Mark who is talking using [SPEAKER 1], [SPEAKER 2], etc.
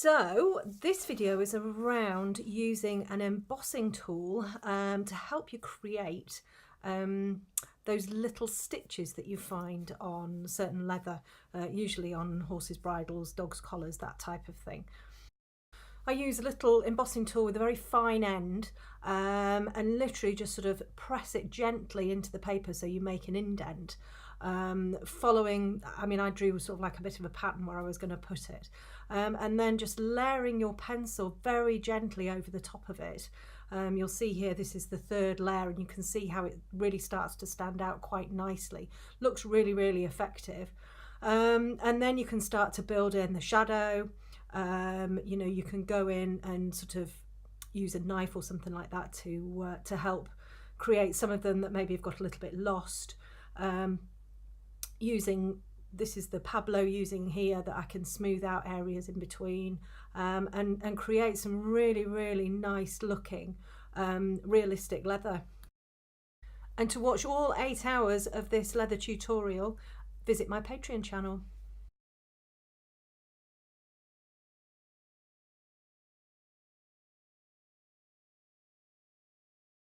[SPEAKER 1] So this video is around using an embossing tool to help you create those little stitches that you find on certain leather, usually on horses' bridles, dogs' collars, that type of thing. I use a little embossing tool with a very fine end and literally just sort of press it gently into the paper so you make an indent. Following, I drew sort of like a bit of a pattern where I was going to put it, and then just layering your pencil very gently over the top of it. You'll see here this is the third layer, and you can see how it really starts to stand out quite nicely. Looks really, really effective. And then you can start to build in the shadow. You can go in and sort of use a knife or something like that to help create some of them that maybe have got a little bit lost. This is the Pablos using here that I can smooth out areas in between and create some really, really nice looking realistic leather. And to watch all 8 hours of this leather tutorial, visit my Patreon channel.